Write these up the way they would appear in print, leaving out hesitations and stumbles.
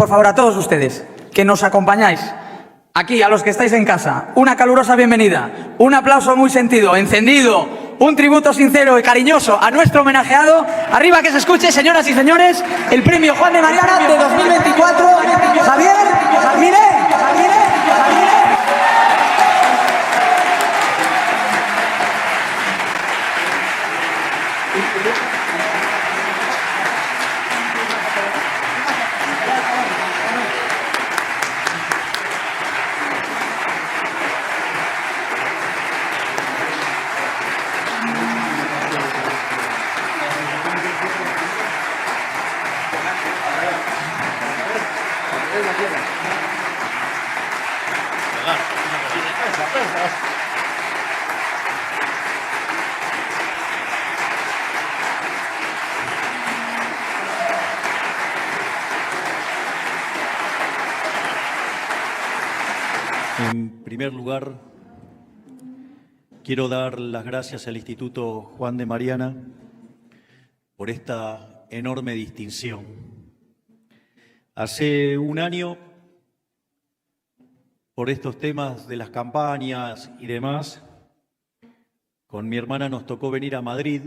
Por favor, a todos ustedes que nos acompañáis, aquí a los que estáis en casa, una calurosa bienvenida, un aplauso muy sentido, encendido, un tributo sincero y cariñoso a nuestro homenajeado. Arriba que se escuche, señoras y señores, el premio Juan de Mariana de 2024, Javier Miré. En primer lugar, quiero dar las gracias al Instituto Juan de Mariana por esta enorme distinción. Hace un año, por estos temas de las campañas y demás, con mi hermana nos tocó venir a Madrid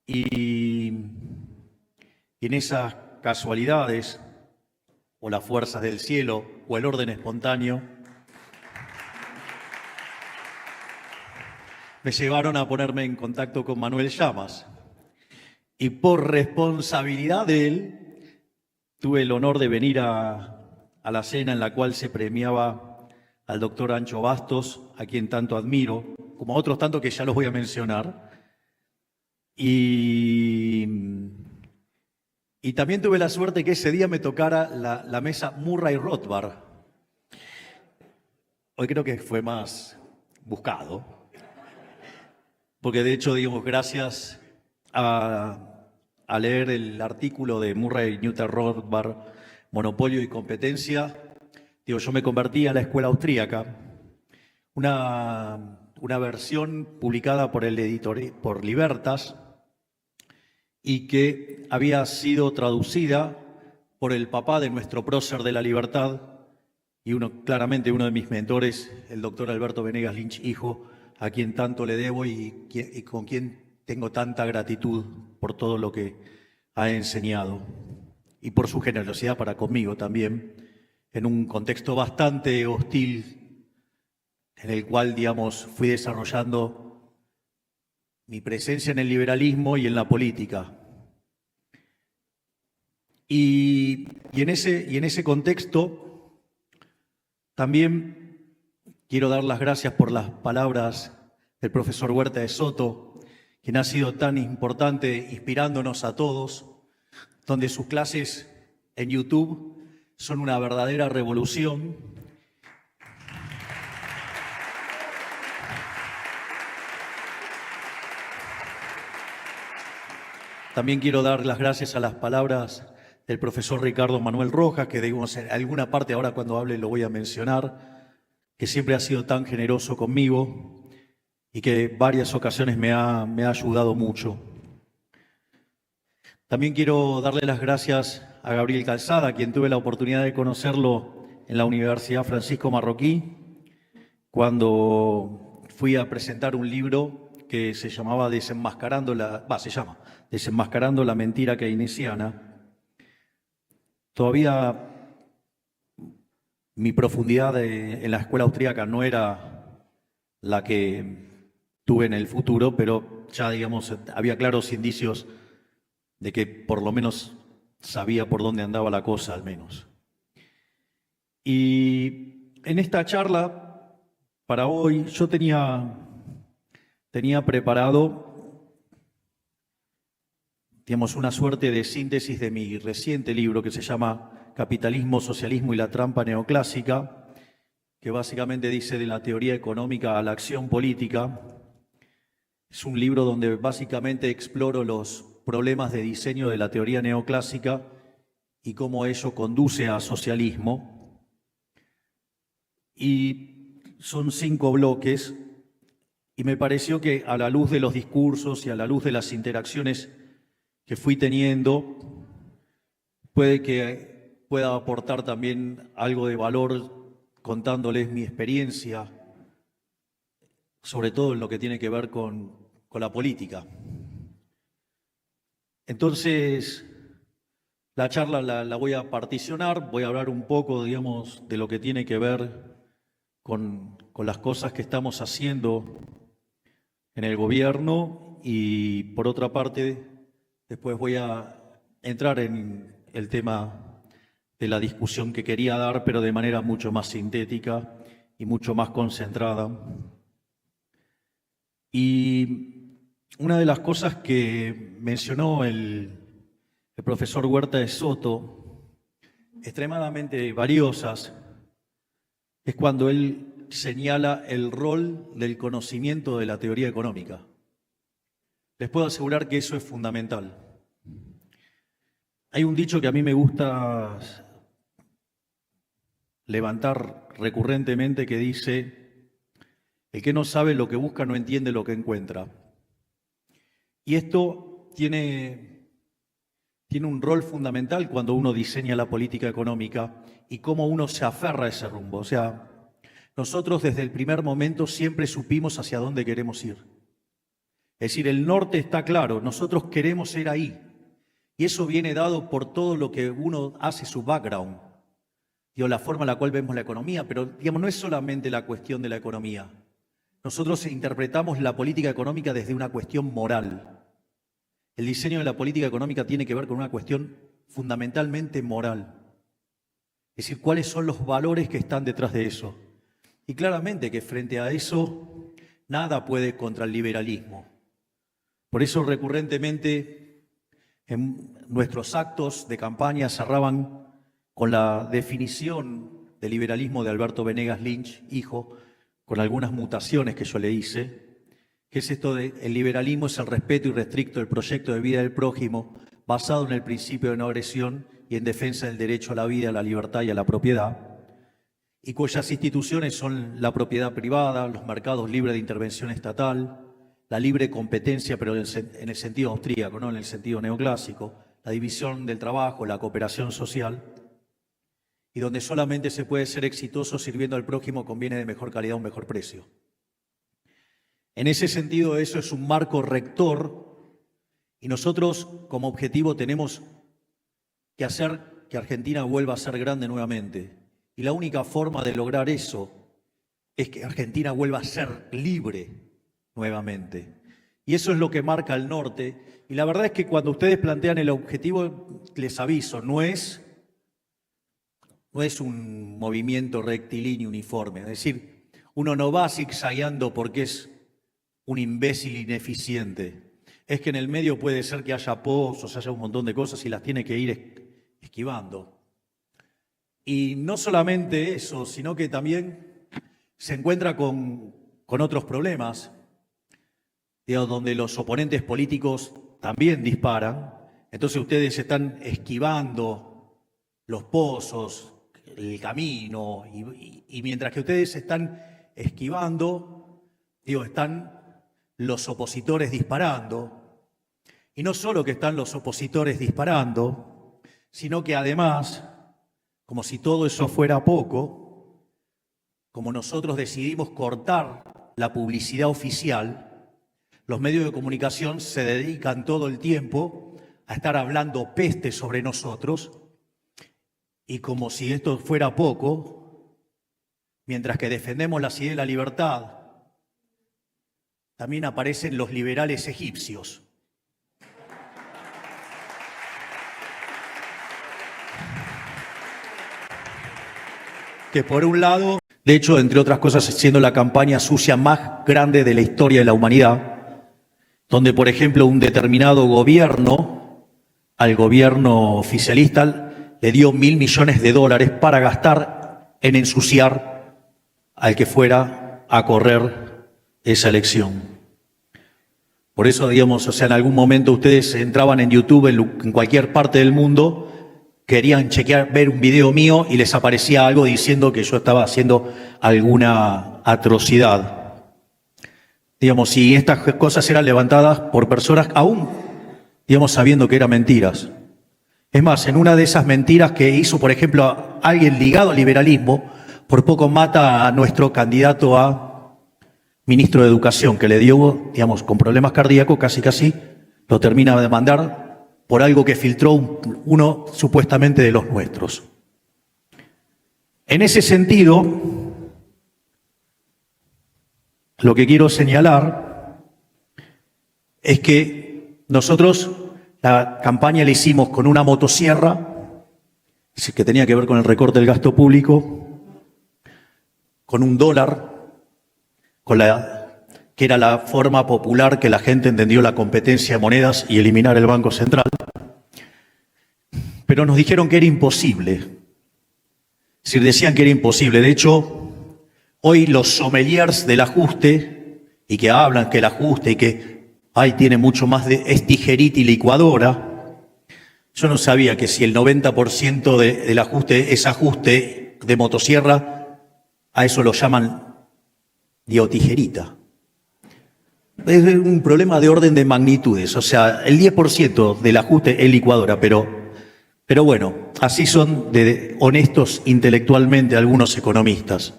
y en esas casualidades o las fuerzas del cielo o el orden espontáneo me llevaron a ponerme en contacto con Manuel Llamas y por responsabilidad de él tuve el honor de venir a la cena en la cual se premiaba al doctor Ancho Bastos, a quien tanto admiro, como a otros tantos que ya los voy a mencionar. Y también tuve la suerte que ese día me tocara la mesa Murray Rothbard. Hoy creo que fue más buscado, porque de hecho, digamos, gracias a leer el artículo de Murray Newton Rothbard, Monopolio y Competencia, digo, yo me convertí a la escuela austríaca, una versión publicada por el editor, por Libertas, y que había sido traducida por el papá de nuestro prócer de la libertad y claramente uno de mis mentores, el doctor Alberto Venegas Lynch, hijo, a quien tanto le debo y con quien tengo tanta gratitud por todo lo que ha enseñado y por su generosidad para conmigo también, en un contexto bastante hostil en el cual, digamos, fui desarrollando mi presencia en el liberalismo y en la política. Y en ese contexto también quiero dar las gracias por las palabras del profesor Huerta de Soto, quien ha sido tan importante inspirándonos a todos, donde sus clases en YouTube son una verdadera revolución. También quiero dar las gracias a las palabras del profesor Ricardo Manuel Rojas, que digamos, en alguna parte ahora cuando hable lo voy a mencionar, que siempre ha sido tan generoso conmigo y que en varias ocasiones me ha ayudado mucho. También quiero darle las gracias a Gabriel Calzada, quien tuve la oportunidad de conocerlo en la Universidad Francisco Marroquí, cuando fui a presentar un libro que se llamaba Desenmascarando la mentira keynesiana. Todavía mi profundidad en la escuela austríaca no era la que tuve en el futuro, pero ya, digamos, había claros indicios de que por lo menos sabía por dónde andaba la cosa, al menos. Y en esta charla, para hoy, yo tenía preparado, digamos, una suerte de síntesis de mi reciente libro que se llama Capitalismo, Socialismo y la Trampa Neoclásica, que básicamente dice de la teoría económica a la acción política. Es un libro donde básicamente exploro los problemas de diseño de la teoría neoclásica y cómo ello conduce a socialismo. Y son 5 bloques, y me pareció que a la luz de los discursos y a la luz de las interacciones que fui teniendo, puede que pueda aportar también algo de valor contándoles mi experiencia, sobre todo en lo que tiene que ver con la política. Entonces, la charla la voy a particionar, voy a hablar un poco, digamos, de lo que tiene que ver con las cosas que estamos haciendo en el gobierno y, por otra parte, después voy a entrar en el tema de la discusión que quería dar, pero de manera mucho más sintética y mucho más concentrada. Y una de las cosas que mencionó el profesor Huerta de Soto, extremadamente valiosas, es cuando él señala el rol del conocimiento de la teoría económica. Les puedo asegurar que eso es fundamental. Hay un dicho que a mí me gusta levantar recurrentemente que dice: el que no sabe lo que busca no entiende lo que encuentra. Y esto tiene un rol fundamental cuando uno diseña la política económica y cómo uno se aferra a ese rumbo. O sea, nosotros desde el primer momento siempre supimos hacia dónde queremos ir. Es decir, el norte está claro, nosotros queremos ir ahí. Y eso viene dado por todo lo que uno hace, su background. Digo, la forma en la cual vemos la economía, pero digamos, no es solamente la cuestión de la economía. Nosotros interpretamos la política económica desde una cuestión moral. El diseño de la política económica tiene que ver con una cuestión fundamentalmente moral. Es decir, cuáles son los valores que están detrás de eso. Y claramente que frente a eso nada puede contra el liberalismo. Por eso recurrentemente en nuestros actos de campaña cerraban con la definición del liberalismo de Alberto Venegas Lynch, hijo, con algunas mutaciones que yo le hice, que es esto de: el liberalismo es el respeto irrestricto del proyecto de vida del prójimo, basado en el principio de no agresión y en defensa del derecho a la vida, a la libertad y a la propiedad, y cuyas instituciones son la propiedad privada, los mercados libres de intervención estatal, la libre competencia, pero en el sentido austríaco, no en el sentido neoclásico, la división del trabajo, la cooperación social, y donde solamente se puede ser exitoso sirviendo al prójimo con bienes de mejor calidad a un mejor precio. En ese sentido, eso es un marco rector y nosotros como objetivo tenemos que hacer que Argentina vuelva a ser grande nuevamente. Y la única forma de lograr eso es que Argentina vuelva a ser libre nuevamente. Y eso es lo que marca el norte. Y la verdad es que cuando ustedes plantean el objetivo, les aviso, no es un movimiento rectilíneo uniforme. Es decir, uno no va zigzagueando porque es un imbécil ineficiente. Es que en el medio puede ser que haya pozos, haya un montón de cosas y las tiene que ir esquivando. Y no solamente eso, sino que también se encuentra con otros problemas, digamos, donde los oponentes políticos también disparan. Entonces ustedes están esquivando los pozos, el camino, y mientras que ustedes están esquivando, están los opositores disparando. Y no solo que están los opositores disparando, sino que además, como si todo eso fuera poco, como nosotros decidimos cortar la publicidad oficial, los medios de comunicación se dedican todo el tiempo a estar hablando peste sobre nosotros, y como si esto fuera poco, mientras que defendemos las ideas de la libertad, también aparecen los liberales egipcios. Que por un lado, de hecho, entre otras cosas, siendo la campaña sucia más grande de la historia de la humanidad, donde, por ejemplo, un determinado gobierno, al gobierno oficialista, le dio $1.000 millones para gastar en ensuciar al que fuera a correr esa elección. Por eso, digamos, en algún momento ustedes entraban en YouTube en cualquier parte del mundo, querían ver un video mío y les aparecía algo diciendo que yo estaba haciendo alguna atrocidad. Digamos, si estas cosas eran levantadas por personas aún, digamos, sabiendo que eran mentiras. Es más, en una de esas mentiras que hizo, por ejemplo, alguien ligado al liberalismo, por poco mata a nuestro candidato a ministro de Educación, que le dio, digamos, con problemas cardíacos, casi, lo termina de mandar por algo que filtró uno supuestamente de los nuestros. En ese sentido, lo que quiero señalar es que nosotros la campaña la hicimos con una motosierra, que tenía que ver con el recorte del gasto público, con $1, que era la forma popular que la gente entendió la competencia de monedas y eliminar el Banco Central. Pero nos dijeron que era imposible. Es decir, decían que era imposible. De hecho, hoy los sommeliers del ajuste, y que hablan que el ajuste y que tiene mucho más es tijerita y licuadora. Yo no sabía que si el 90% del ajuste es ajuste de motosierra, a eso lo llaman tijerita. Es un problema de orden de magnitudes. O sea, el 10% del ajuste es licuadora, pero bueno, así son de honestos intelectualmente algunos economistas.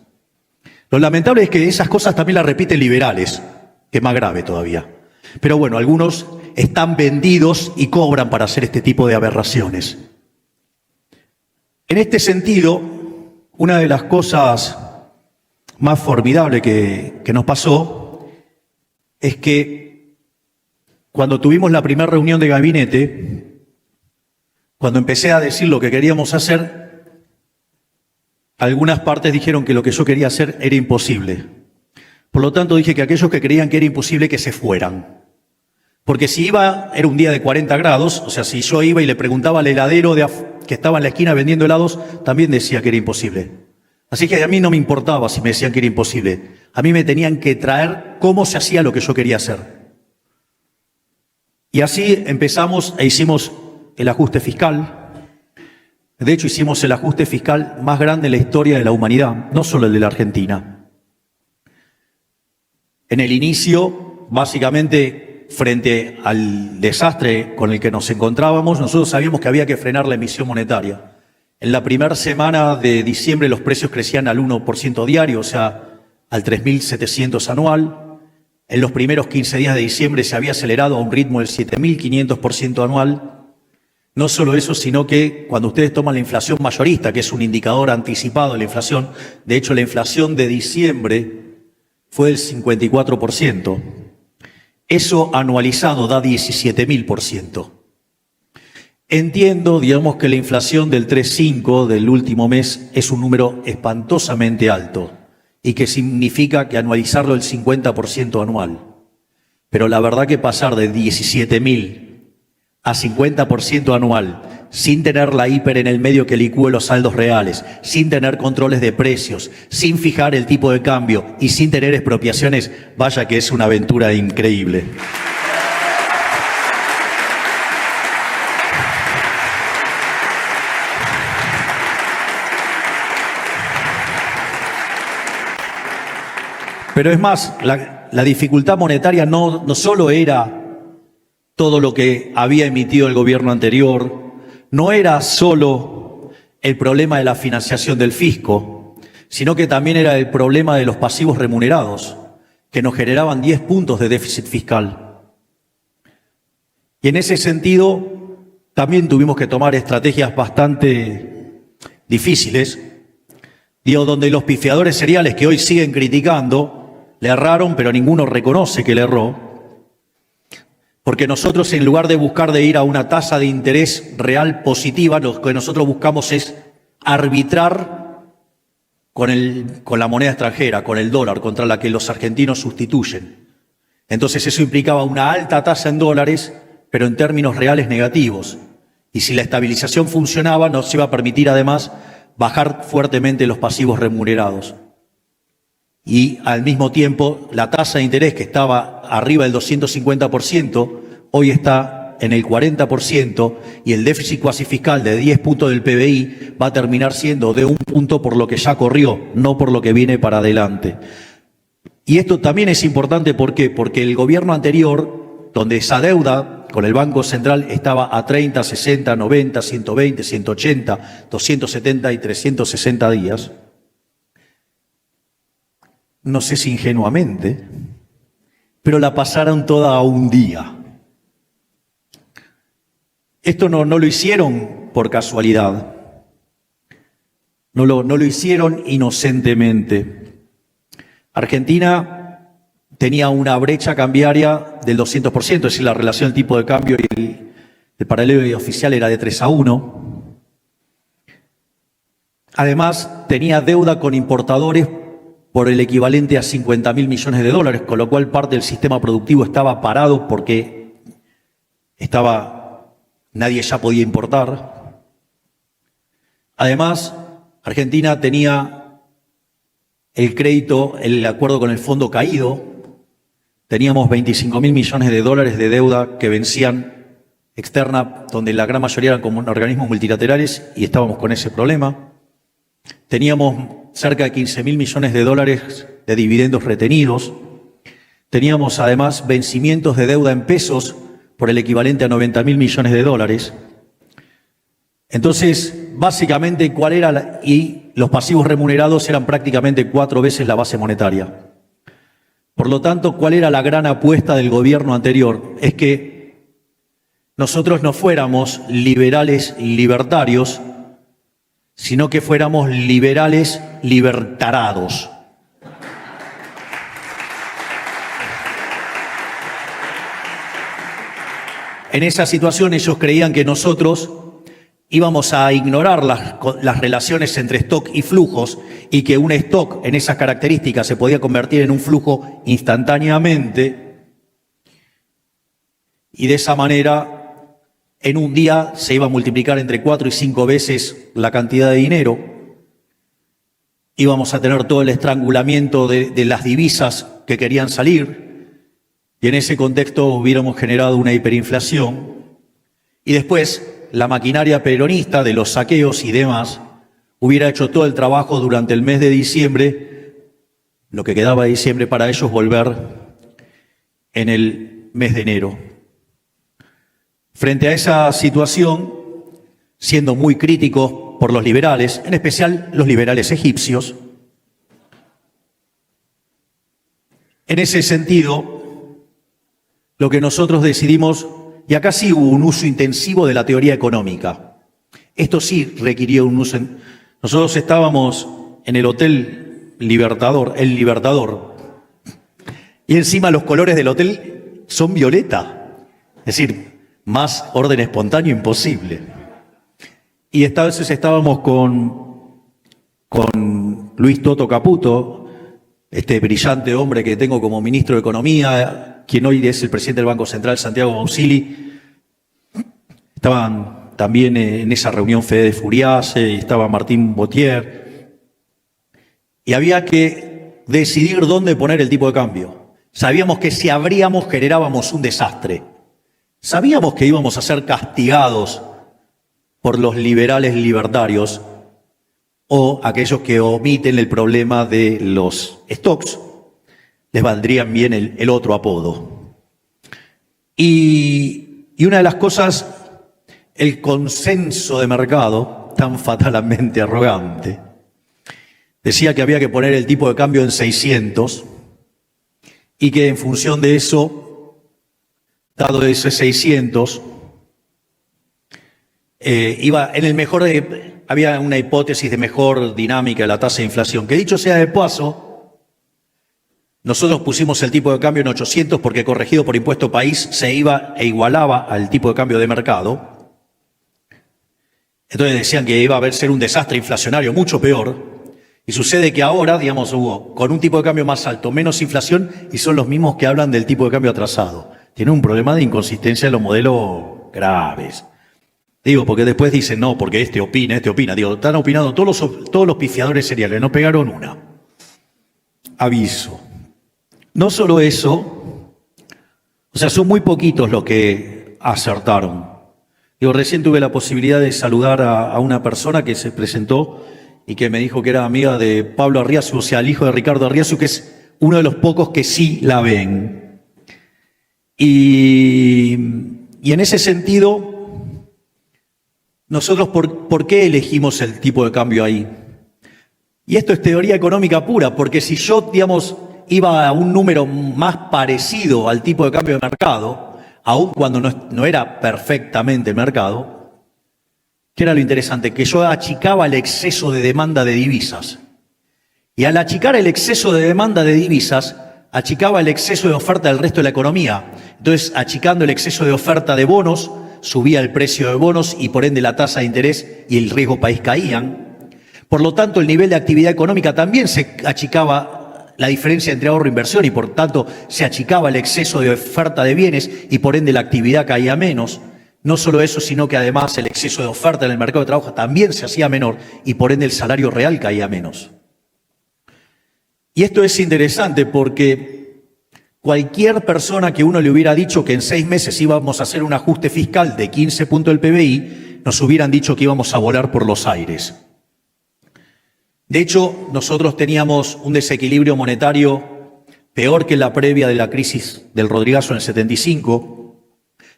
Lo lamentable es que esas cosas también las repiten liberales, que es más grave todavía. Pero bueno, algunos están vendidos y cobran para hacer este tipo de aberraciones. En este sentido, una de las cosas más formidables que nos pasó es que cuando tuvimos la primera reunión de gabinete, cuando empecé a decir lo que queríamos hacer, algunas partes dijeron que lo que yo quería hacer era imposible. Por lo tanto, dije que aquellos que creían que era imposible que se fueran. Porque si iba, era un día de 40 grados, o sea, si yo iba y le preguntaba al heladero que estaba en la esquina vendiendo helados, también decía que era imposible. Así que a mí no me importaba si me decían que era imposible. A mí me tenían que traer cómo se hacía lo que yo quería hacer. Y así empezamos e hicimos el ajuste fiscal. De hecho, hicimos el ajuste fiscal más grande en la historia de la humanidad, no solo el de la Argentina. En el inicio, básicamente, frente al desastre con el que nos encontrábamos, nosotros sabíamos que había que frenar la emisión monetaria. En la primera semana de diciembre los precios crecían al 1% diario, o sea, al 3.700 anual. En los primeros 15 días de diciembre se había acelerado a un ritmo del 7.500% anual. No solo eso, sino que cuando ustedes toman la inflación mayorista, que es un indicador anticipado de la inflación, de hecho la inflación de diciembre fue del 54%. Eso anualizado da 17.000%. Entiendo, digamos, que la inflación del 3,5 del último mes es un número espantosamente alto y que significa que anualizarlo el 50% anual. Pero la verdad que pasar de 17.000 a 50% anual, sin tener la hiper en el medio que licúe los saldos reales, sin tener controles de precios, sin fijar el tipo de cambio y sin tener expropiaciones, vaya que es una aventura increíble. Pero es más, la dificultad monetaria no solo era todo lo que había emitido el gobierno anterior, no era solo el problema de la financiación del fisco, sino que también era el problema de los pasivos remunerados, que nos generaban 10 puntos de déficit fiscal. Y en ese sentido, también tuvimos que tomar estrategias bastante difíciles, donde los pifiadores seriales que hoy siguen criticando, le erraron, pero ninguno reconoce que le erró. Porque nosotros, en lugar de buscar de ir a una tasa de interés real positiva, lo que nosotros buscamos es arbitrar con la moneda extranjera, con el dólar, contra la que los argentinos sustituyen. Entonces eso implicaba una alta tasa en dólares, pero en términos reales negativos. Y si la estabilización funcionaba, nos iba a permitir además bajar fuertemente los pasivos remunerados. Y al mismo tiempo, la tasa de interés que estaba arriba del 250%, hoy está en el 40%, y el déficit cuasi fiscal de 10 puntos del PBI va a terminar siendo de 1 punto por lo que ya corrió, no por lo que viene para adelante. Y esto también es importante, ¿por qué? Porque el gobierno anterior, donde esa deuda con el Banco Central estaba a 30, 60, 90, 120, 180, 270 y 360 días. No sé si ingenuamente, pero la pasaron toda a un día. Esto no lo hicieron por casualidad, no lo hicieron inocentemente. Argentina tenía una brecha cambiaria del 200%, es decir, la relación del tipo de cambio y el paralelo y oficial era de 3-1. Además, tenía deuda con importadores por el equivalente a 50.000 millones de dólares, con lo cual parte del sistema productivo estaba parado porque nadie ya podía importar. Además, Argentina tenía el crédito, el acuerdo con el fondo caído. Teníamos 25.000 millones de dólares de deuda que vencían externa, donde la gran mayoría eran como organismos multilaterales y estábamos con ese problema. Teníamos cerca de 15.000 millones de dólares de dividendos retenidos. Teníamos además vencimientos de deuda en pesos por el equivalente a 90.000 millones de dólares. Entonces, básicamente, y los pasivos remunerados eran prácticamente 4 veces la base monetaria. Por lo tanto, ¿cuál era la gran apuesta del gobierno anterior? Es que nosotros no fuéramos liberales libertarios, sino que fuéramos liberales libertarados. En esa situación ellos creían que nosotros íbamos a ignorar las relaciones entre stock y flujos y que un stock en esas características se podía convertir en un flujo instantáneamente y de esa manera en un día se iba a multiplicar entre 4 y 5 veces la cantidad de dinero. Íbamos a tener todo el estrangulamiento de las divisas que querían salir y en ese contexto hubiéramos generado una hiperinflación y después la maquinaria peronista de los saqueos y demás hubiera hecho todo el trabajo durante el mes de diciembre, lo que quedaba de diciembre para ellos volver en el mes de enero. Frente a esa situación, siendo muy críticos por los liberales, en especial los liberales egipcios, en ese sentido, lo que nosotros decidimos. Y acá sí hubo un uso intensivo de la teoría económica. Esto sí requirió un uso. Nosotros estábamos en el Hotel Libertador, el Libertador, y encima los colores del hotel son violeta. Es decir, más orden espontáneo imposible. Y esta vez estábamos con Luis Toto Caputo, este brillante hombre que tengo como ministro de Economía, quien hoy es el presidente del Banco Central, Santiago Mausili. Estaban también en esa reunión Fede Furiase, estaba Martín Botier. Y había que decidir dónde poner el tipo de cambio. Sabíamos que si abríamos generábamos un desastre. Sabíamos que íbamos a ser castigados por los liberales libertarios o aquellos que omiten el problema de los stocks. Les valdrían bien el otro apodo. Y una de las cosas, el consenso de mercado, tan fatalmente arrogante, decía que había que poner el tipo de cambio en 600 y que en función de eso, dado ese 600, había una hipótesis de mejor dinámica de la tasa de inflación, que dicho sea de paso, nosotros pusimos el tipo de cambio en 800 porque corregido por impuesto país se iba e igualaba al tipo de cambio de mercado. Entonces decían que iba a ser un desastre inflacionario mucho peor. Y sucede que ahora, digamos, hubo con un tipo de cambio más alto, menos inflación y son los mismos que hablan del tipo de cambio atrasado. Tienen un problema de inconsistencia en los modelos graves. Digo, porque después dicen, no, porque este opina. Digo, están opinando todos los pifiadores seriales, no pegaron una. Aviso. No solo eso, o sea, son muy poquitos los que acertaron. Digo, recién tuve la posibilidad de saludar a una persona que se presentó y que me dijo que era amiga de Pablo Arriazu, o sea, el hijo de Ricardo Arriazu, que es uno de los pocos que sí la ven. Y Y en ese sentido, nosotros, ¿por qué elegimos el tipo de cambio ahí? Y esto es teoría económica pura, porque si yo, digamos, iba a un número más parecido al tipo de cambio de mercado, aun cuando no era perfectamente el mercado, ¿qué era lo interesante? Que yo achicaba el exceso de demanda de divisas. Y al achicar el exceso de demanda de divisas, achicaba el exceso de oferta del resto de la economía. Entonces, achicando el exceso de oferta de bonos, subía el precio de bonos y por ende la tasa de interés y el riesgo país caían. Por lo tanto, el nivel de actividad económica también se achicaba la diferencia entre ahorro e inversión y por tanto se achicaba el exceso de oferta de bienes y por ende la actividad caía menos. No solo eso, sino que además el exceso de oferta en el mercado de trabajo también se hacía menor y por ende el salario real caía menos. Y esto es interesante porque cualquier persona que uno le hubiera dicho que en 6 meses íbamos a hacer un ajuste fiscal de 15 puntos del PBI, nos hubieran dicho que íbamos a volar por los aires. De hecho, nosotros teníamos un desequilibrio monetario peor que la previa de la crisis del Rodrigazo en el 75.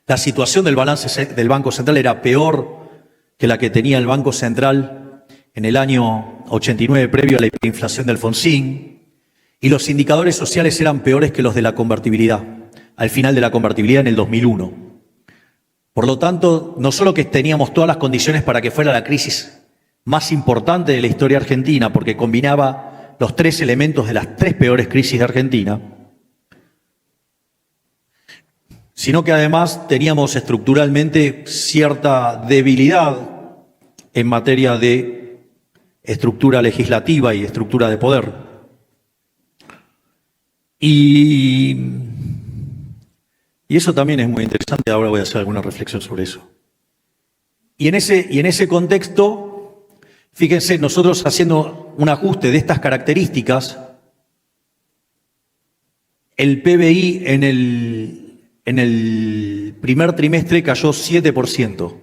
La situación del balance del Banco Central era peor que la que tenía el Banco Central en el año 89 previo a la hiperinflación de Alfonsín. Y los indicadores sociales eran peores que los de la convertibilidad, al final de la convertibilidad en el 2001. Por lo tanto, no solo que teníamos todas las condiciones para que fuera la crisis más importante de la historia argentina, porque combinaba los 3 elementos de las 3 peores crisis de Argentina, sino que además teníamos estructuralmente cierta debilidad en materia de estructura legislativa y estructura de poder. Y eso también es muy interesante, ahora voy a hacer alguna reflexión sobre eso. Y en ese contexto, fíjense, nosotros haciendo un ajuste de estas características, el PBI en el primer trimestre cayó 7%.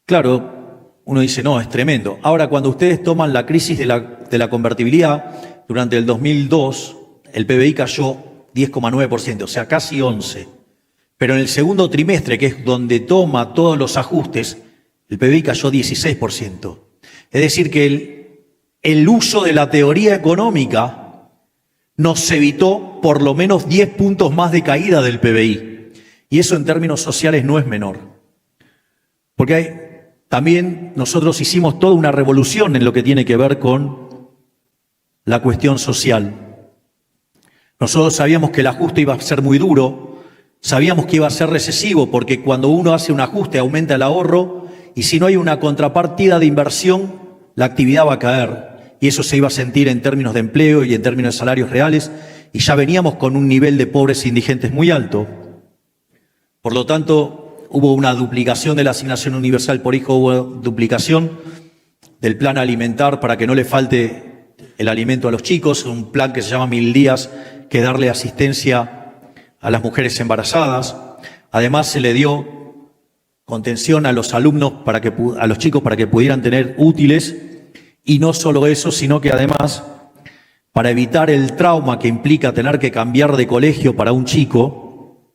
Claro, uno dice, no, es tremendo. Ahora, cuando ustedes toman la crisis de la convertibilidad, durante el 2002, el PBI cayó 10,9%, o sea, casi 11%. Pero en el segundo trimestre, que es donde toma todos los ajustes, el PBI cayó 16%. Es decir, que el uso de la teoría económica nos evitó por lo menos 10 puntos más de caída del PBI. Y eso en términos sociales no es menor. Porque también nosotros hicimos toda una revolución en lo que tiene que ver con la cuestión social. Nosotros sabíamos que el ajuste iba a ser muy duro, sabíamos que iba a ser recesivo, porque cuando uno hace un ajuste aumenta el ahorro y si no hay una contrapartida de inversión, la actividad va a caer. Y eso se iba a sentir en términos de empleo y en términos de salarios reales, y ya veníamos con un nivel de pobres e indigentes muy alto. Por lo tanto, hubo una duplicación de la asignación universal por hijo, hubo duplicación del plan alimentar para que no le falte el alimento a los chicos, un plan que se llama 1000 días, que darle asistencia a las mujeres embarazadas. Además, se le dio contención a los alumnos, a los chicos, para que pudieran tener útiles. Y no solo eso, sino que además, para evitar el trauma que implica tener que cambiar de colegio para un chico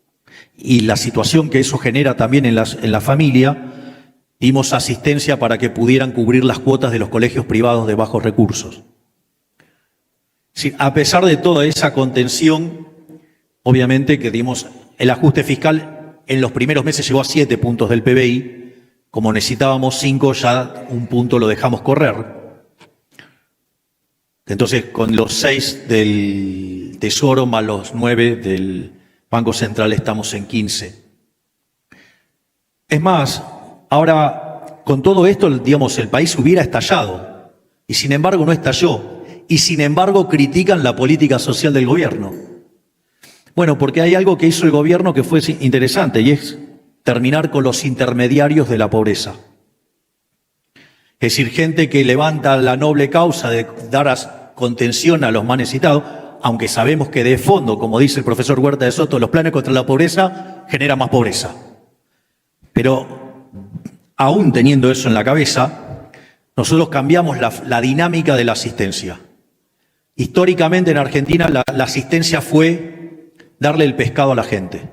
y la situación que eso genera también en la familia, dimos asistencia para que pudieran cubrir las cuotas de los colegios privados de bajos recursos. Sí, a pesar de toda esa contención, obviamente que dimos el ajuste fiscal en los primeros meses llegó a 7 puntos del PBI, como necesitábamos 5, ya 1 punto lo dejamos correr. Entonces, con los 6 del Tesoro más los 9 del Banco Central estamos en 15. Es más, ahora con todo esto, digamos, el país hubiera estallado y sin embargo no estalló. Y sin embargo critican la política social del gobierno. Bueno, porque hay algo que hizo el gobierno que fue interesante y es terminar con los intermediarios de la pobreza. Es decir, gente que levanta la noble causa de dar contención a los más necesitados, aunque sabemos que de fondo, como dice el profesor Huerta de Soto, los planes contra la pobreza generan más pobreza. Pero aún teniendo eso en la cabeza, nosotros cambiamos la dinámica de la asistencia. Históricamente en Argentina la asistencia fue darle el pescado a la gente.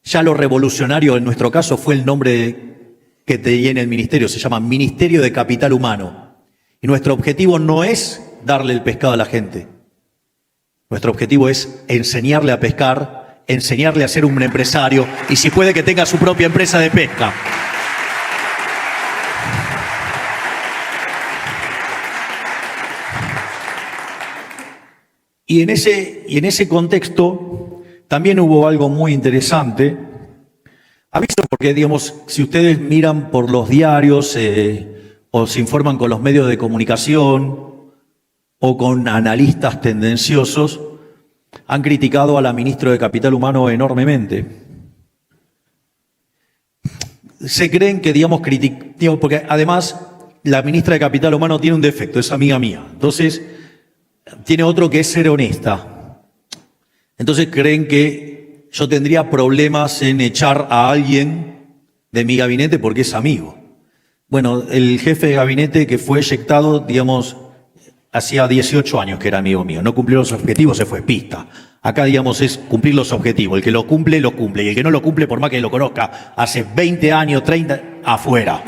Ya lo revolucionario en nuestro caso fue el nombre que tiene el ministerio, se llama Ministerio de Capital Humano. Y nuestro objetivo no es darle el pescado a la gente. Nuestro objetivo es enseñarle a pescar, enseñarle a ser un empresario y si puede que tenga su propia empresa de pesca. Y en ese contexto también hubo algo muy interesante. Aviso porque, digamos, si ustedes miran por los diarios o se informan con los medios de comunicación o con analistas tendenciosos, han criticado a la ministra de Capital Humano enormemente. Se creen que, digamos, porque además la ministra de Capital Humano tiene un defecto, es amiga mía. Entonces, tiene otro que es ser honesta. Entonces creen que yo tendría problemas en echar a alguien de mi gabinete porque es amigo. Bueno, el jefe de gabinete que fue eyectado, digamos, hacía 18 años que era amigo mío. No cumplió los objetivos, se fue pista. Acá, digamos, es cumplir los objetivos. El que lo cumple, lo cumple. Y el que no lo cumple, por más que lo conozca hace 20 años, 30, afuera.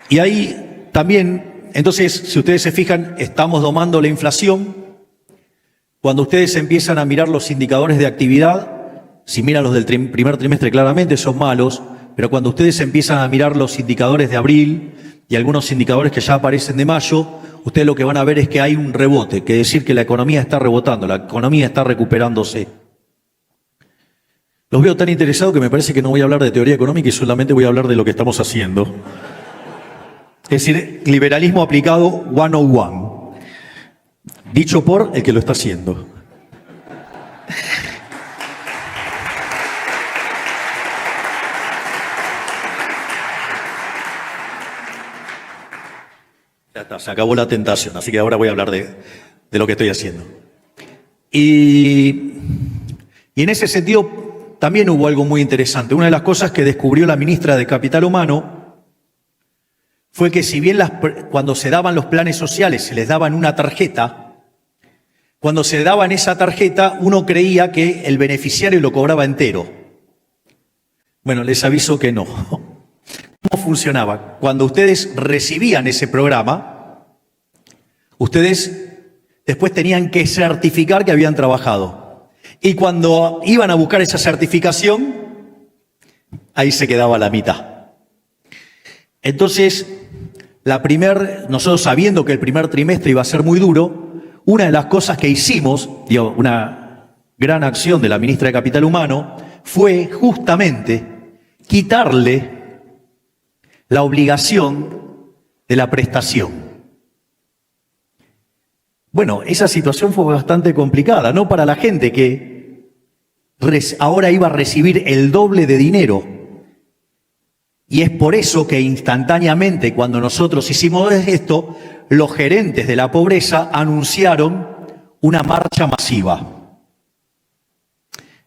Y ahí también, entonces, si ustedes se fijan, estamos domando la inflación. Cuando ustedes empiezan a mirar los indicadores de actividad, si miran los del primer trimestre claramente son malos, pero cuando ustedes empiezan a mirar los indicadores de abril y algunos indicadores que ya aparecen de mayo, ustedes lo que van a ver es que hay un rebote, que decir que la economía está rebotando, la economía está recuperándose. Los veo tan interesados que me parece que no voy a hablar de teoría económica y solamente voy a hablar de lo que estamos haciendo. Es decir, liberalismo aplicado 101, dicho por el que lo está haciendo. Ya está, se acabó la tentación, así que ahora voy a hablar de lo que estoy haciendo. Y en ese sentido también hubo algo muy interesante. Una de las cosas que descubrió la ministra de Capital Humano fue que si bien cuando se daban los planes sociales se les daban una tarjeta, cuando se daban esa tarjeta uno creía que el beneficiario lo cobraba entero. Bueno, les aviso que no. ¿Cómo funcionaba? Cuando ustedes recibían ese programa, ustedes después tenían que certificar que habían trabajado. Y cuando iban a buscar esa certificación, ahí se quedaba la mitad. Entonces, nosotros sabiendo que el primer trimestre iba a ser muy duro, una de las cosas que hicimos, una gran acción de la ministra de Capital Humano, fue justamente quitarle la obligación de la prestación. Bueno, esa situación fue bastante complicada, no para la gente que ahora iba a recibir el doble de dinero. Y es por eso que instantáneamente, cuando nosotros hicimos esto, los gerentes de la pobreza anunciaron una marcha masiva.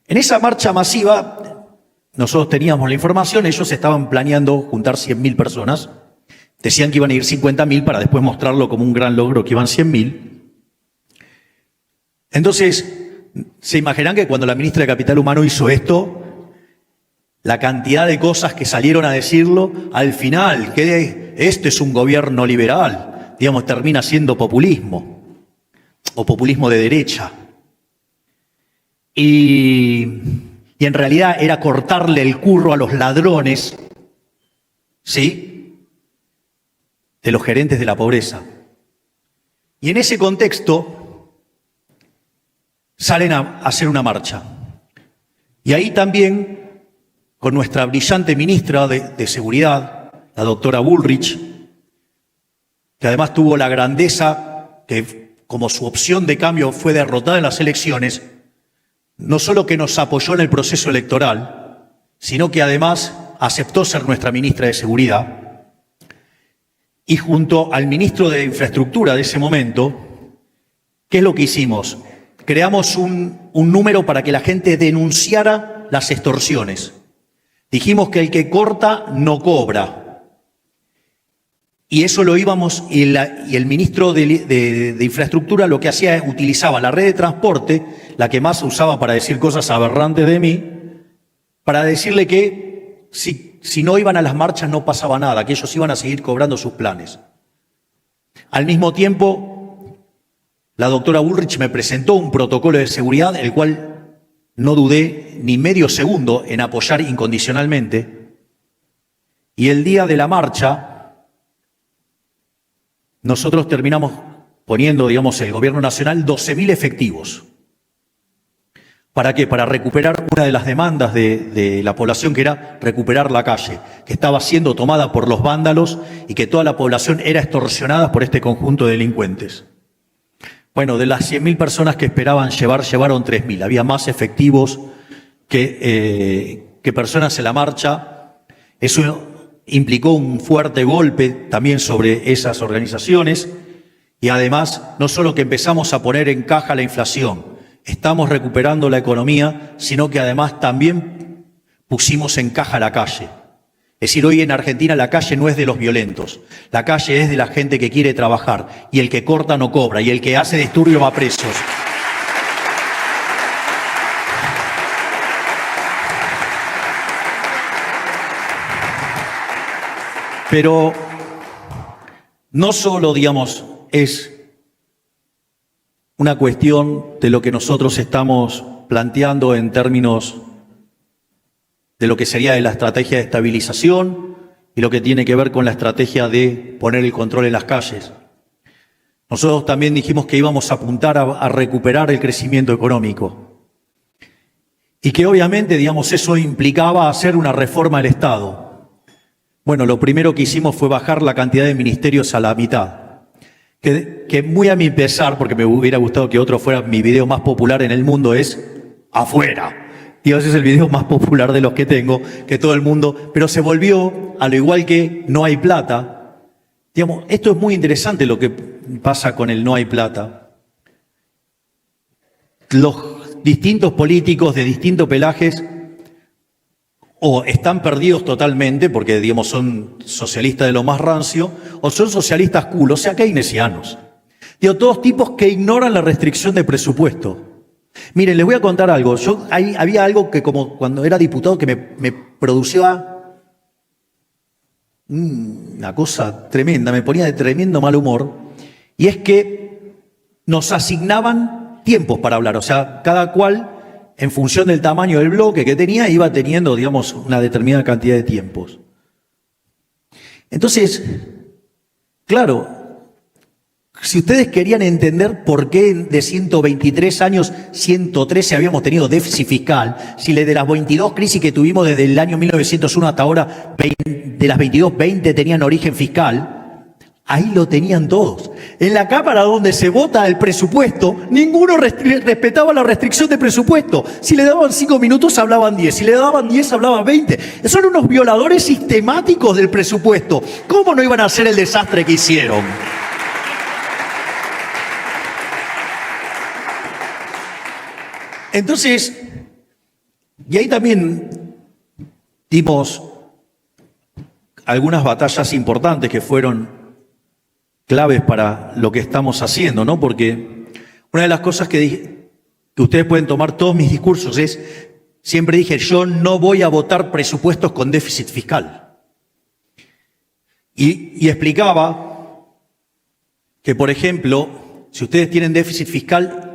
En esa marcha masiva, nosotros teníamos la información, ellos estaban planeando juntar 100.000 personas. Decían que iban a ir 50.000 para después mostrarlo como un gran logro, que iban 100.000. Entonces, se imaginan que cuando la ministra de Capital Humano hizo esto, la cantidad de cosas que salieron a decirlo, al final, que este es un gobierno liberal, digamos, termina siendo populismo, o populismo de derecha. Y en realidad era cortarle el curro a los ladrones, ¿sí?, de los gerentes de la pobreza. Y en ese contexto salen a hacer una marcha. Y ahí también, con nuestra brillante ministra de Seguridad, la doctora Bullrich, que además tuvo la grandeza que, como su opción de cambio fue derrotada en las elecciones, no solo que nos apoyó en el proceso electoral, sino que además aceptó ser nuestra ministra de Seguridad. Y junto al ministro de Infraestructura de ese momento, ¿qué es lo que hicimos? Creamos un número para que la gente denunciara las extorsiones. Dijimos que el que corta no cobra. Y eso lo íbamos, y el ministro de Infraestructura lo que hacía es utilizaba la red de transporte, la que más usaba para decir cosas aberrantes de mí, para decirle que si no iban a las marchas no pasaba nada, que ellos iban a seguir cobrando sus planes. Al mismo tiempo, la doctora Bullrich me presentó un protocolo de seguridad, el cual no dudé ni medio segundo en apoyar incondicionalmente. Y el día de la marcha, nosotros terminamos poniendo, digamos, el gobierno nacional 12.000 efectivos. ¿Para qué? Para recuperar una de las demandas de la población, que era recuperar la calle, que estaba siendo tomada por los vándalos y que toda la población era extorsionada por este conjunto de delincuentes. Bueno, de las 100.000 personas que esperaban llevaron 3.000. Había más efectivos que personas en la marcha. Eso implicó un fuerte golpe también sobre esas organizaciones y además no solo que empezamos a poner en caja la inflación, estamos recuperando la economía, sino que además también pusimos en caja la calle. Es decir, hoy en Argentina la calle no es de los violentos, la calle es de la gente que quiere trabajar y el que corta no cobra y el que hace disturbio va presos. Pero no solo, digamos, es una cuestión de lo que nosotros estamos planteando en términos de lo que sería de la estrategia de estabilización y lo que tiene que ver con la estrategia de poner el control en las calles. Nosotros también dijimos que íbamos a apuntar a recuperar el crecimiento económico y que obviamente, digamos, eso implicaba hacer una reforma del Estado. Bueno, lo primero que hicimos fue bajar la cantidad de ministerios a la mitad. Que muy a mi pesar, porque me hubiera gustado que otro fuera mi video más popular en el mundo, es afuera. Y ese es el video más popular de los que tengo, que todo el mundo, pero se volvió, a lo igual que no hay plata. Digamos, esto es muy interesante lo que pasa con el no hay plata. Los distintos políticos de distintos pelajes o están perdidos totalmente porque, digamos, son socialistas de lo más rancio, o son socialistas cool, o sea, keynesianos. Digo, todos tipos que ignoran la restricción de presupuesto. Miren, les voy a contar algo. Había algo que, como cuando era diputado, que me producía una cosa tremenda, me ponía de tremendo mal humor, y es que nos asignaban tiempos para hablar, o sea, cada cual, en función del tamaño del bloque que tenía, iba teniendo, digamos, una determinada cantidad de tiempos. Entonces, claro, si ustedes querían entender por qué de 123 años, 113 habíamos tenido déficit fiscal, si de las 22 crisis que tuvimos desde el año 1901 hasta ahora, de las 22, 20 tenían origen fiscal, ahí lo tenían todos. En la Cámara donde se vota el presupuesto, ninguno respetaba la restricción de presupuesto. Si le daban 5 minutos, hablaban 10. Si le daban 10, hablaban 20. Son unos violadores sistemáticos del presupuesto. ¿Cómo no iban a hacer el desastre que hicieron? Entonces, y ahí también dimos algunas batallas importantes que fueron claves para lo que estamos haciendo, ¿no? Porque una de las cosas que ustedes pueden tomar todos mis discursos es, siempre dije, yo no voy a votar presupuestos con déficit fiscal. Y explicaba que, por ejemplo, si ustedes tienen déficit fiscal,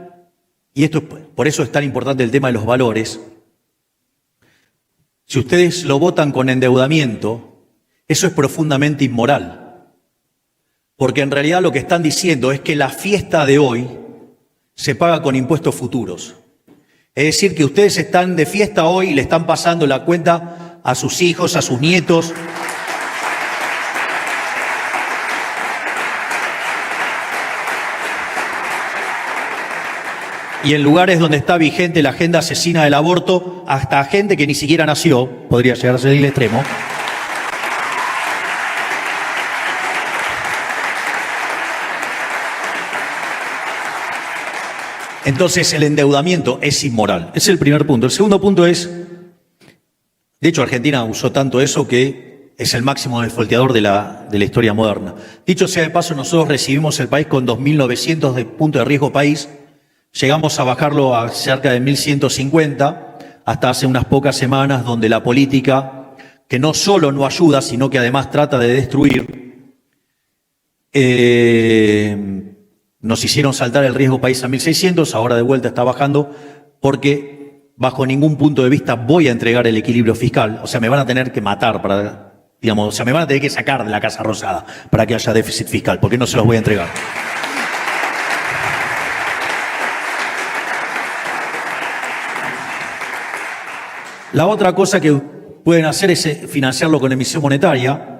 y esto por eso es tan importante el tema de los valores, si ustedes lo votan con endeudamiento, eso es profundamente inmoral. Porque en realidad lo que están diciendo es que la fiesta de hoy se paga con impuestos futuros. Es decir, que ustedes están de fiesta hoy y le están pasando la cuenta a sus hijos, a sus nietos. Y en lugares donde está vigente la agenda asesina del aborto, hasta gente que ni siquiera nació, podría llegar a ser el extremo. Entonces el endeudamiento es inmoral. Ese es el primer punto. El segundo punto es, de hecho Argentina usó tanto eso que es el máximo defaulteador de la historia moderna. Dicho sea de paso, nosotros recibimos el país con 2.900 de punto de riesgo país, llegamos a bajarlo a cerca de 1.150 hasta hace unas pocas semanas, donde la política, que no solo no ayuda, sino que además trata de destruir, nos hicieron saltar el riesgo país a 1.600, ahora de vuelta está bajando, porque bajo ningún punto de vista voy a entregar el equilibrio fiscal. O sea, me van a tener que matar para, digamos, o sea, me van a tener que sacar de la Casa Rosada para que haya déficit fiscal, porque no se los voy a entregar. La otra cosa que pueden hacer es financiarlo con emisión monetaria.